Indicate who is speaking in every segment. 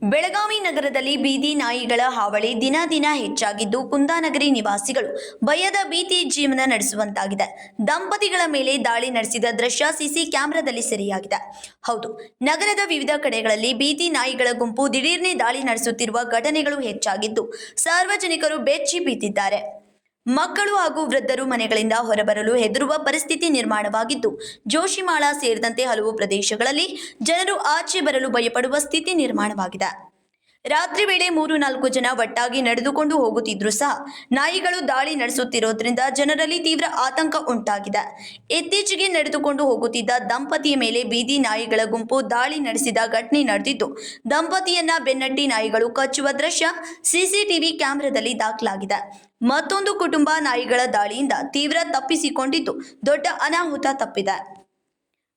Speaker 1: ಬೆಳಗಾವಿ ನಗರದಲ್ಲಿ ಬೀದಿ ನಾಯಿಗಳ ಹಾವಳಿ ದಿನ ದಿನ ಹೆಚ್ಚಾಗಿದ್ದು ಕುಂದಾನಗರಿ ನಿವಾಸಿಗಳು ಭಯದ ಭೀತಿ ಜೀವನ ನಡೆಸುವಂತಾಗಿದೆ. ದಂಪತಿಗಳ ಮೇಲೆ ದಾಳಿ ನಡೆಸಿದ ದೃಶ್ಯ ಸಿಸಿ ಕ್ಯಾಮೆರಾದಲ್ಲಿ ಸೆರೆಯಾಗಿದೆ. ಹೌದು, ನಗರದ ವಿವಿಧ ಕಡೆಗಳಲ್ಲಿ ಬೀದಿ ನಾಯಿಗಳ ಗುಂಪು ದಿಢೀರ್ನೆ ದಾಳಿ ನಡೆಸುತ್ತಿರುವ ಘಟನೆಗಳು ಹೆಚ್ಚಾಗಿದ್ದು ಸಾರ್ವಜನಿಕರು ಬೆಚ್ಚಿ ಬೀದಿದ್ದಾರೆ. ಮಕ್ಕಳು ಹಾಗೂ ವೃದ್ಧರು ಮನೆಗಳಿಂದ ಹೊರಬರಲು ಹೆದರುವ ಪರಿಸ್ಥಿತಿ ನಿರ್ಮಾಣವಾಗಿದ್ದು ಜೋಶಿಮಾಳ ಸೇರಿದಂತೆ ಹಲವು ಪ್ರದೇಶಗಳಲ್ಲಿ ಜನರು ಆಚೆ ಬರಲು ಭಯಪಡುವ ಸ್ಥಿತಿ ನಿರ್ಮಾಣವಾಗಿದೆ. ರಾತ್ರಿ ವೇಳೆ 3-4 ಜನ ಒಟ್ಟಾಗಿ ನಡೆದುಕೊಂಡು ಹೋಗುತ್ತಿದ್ರೂ ಸಹ ನಾಯಿಗಳು ದಾಳಿ ನಡೆಸುತ್ತಿರೋದ್ರಿಂದ ಜನರಲ್ಲಿ ತೀವ್ರ ಆತಂಕ ಉಂಟಾಗಿದೆ. ಇತ್ತೀಚೆಗೆ ನಡೆದುಕೊಂಡು ಹೋಗುತ್ತಿದ್ದ ದಂಪತಿಯ ಮೇಲೆ ಬೀದಿ ನಾಯಿಗಳ ಗುಂಪು ದಾಳಿ ನಡೆಸಿದ ಘಟನೆ ನಡೆದಿದ್ದು ದಂಪತಿಯನ್ನ ಬೆನ್ನಟ್ಟಿ ನಾಯಿಗಳು ಕಚ್ಚುವ ದೃಶ್ಯ ಸಿಸಿಟಿವಿ ಕ್ಯಾಮೆರಾದಲ್ಲಿ ದಾಖಲಾಗಿದೆ. ಮತ್ತೊಂದು ಕುಟುಂಬ ನಾಯಿಗಳ ದಾಳಿಯಿಂದ ತೀವ್ರ ತಪ್ಪಿಸಿಕೊಂಡಿದ್ದು ದೊಡ್ಡ ಅನಾಹುತ ತಪ್ಪಿದೆ.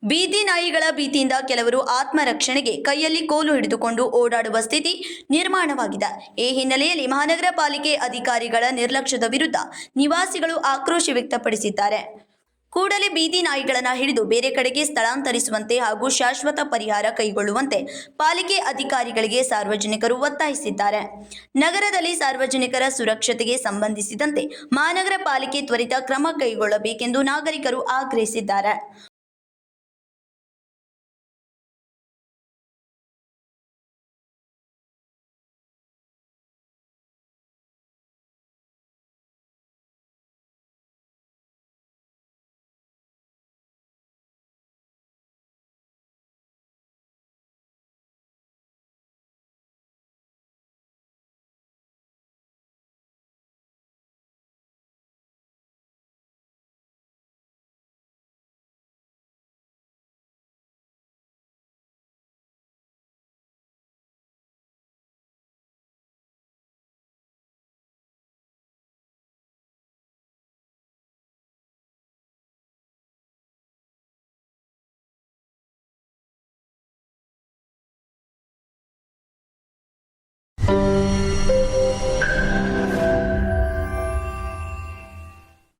Speaker 1: ಬೀದಿ ನಾಯಿಗಳ ಭೀತಿಯಿಂದ ಕೆಲವರು ಆತ್ಮರಕ್ಷಣೆಗೆ ಕೈಯಲ್ಲಿ ಕೋಲು ಹಿಡಿದುಕೊಂಡು ಓಡಾಡುವ ಸ್ಥಿತಿ ನಿರ್ಮಾಣವಾಗಿದೆ. ಈ ಹಿನ್ನೆಲೆಯಲ್ಲಿ ಮಹಾನಗರ ಪಾಲಿಕೆ ಅಧಿಕಾರಿಗಳ ನಿರ್ಲಕ್ಷ್ಯದ ವಿರುದ್ಧ ನಿವಾಸಿಗಳು ಆಕ್ರೋಶ ವ್ಯಕ್ತಪಡಿಸಿದ್ದಾರೆ. ಕೂಡಲೇ ಬೀದಿ ನಾಯಿಗಳನ್ನು ಹಿಡಿದು ಬೇರೆ ಕಡೆಗೆ ಸ್ಥಳಾಂತರಿಸುವಂತೆ ಹಾಗೂ ಶಾಶ್ವತ ಪರಿಹಾರ ಕೈಗೊಳ್ಳುವಂತೆ ಪಾಲಿಕೆ ಅಧಿಕಾರಿಗಳಿಗೆ ಸಾರ್ವಜನಿಕರು ಒತ್ತಾಯಿಸಿದ್ದಾರೆ. ನಗರದಲ್ಲಿ ಸಾರ್ವಜನಿಕರ ಸುರಕ್ಷತೆಗೆ ಸಂಬಂಧಿಸಿದಂತೆ ಮಹಾನಗರ ಪಾಲಿಕೆ ತ್ವರಿತ ಕ್ರಮ ಕೈಗೊಳ್ಳಬೇಕೆಂದು ನಾಗರಿಕರು ಆಗ್ರಹಿಸಿದ್ದಾರೆ.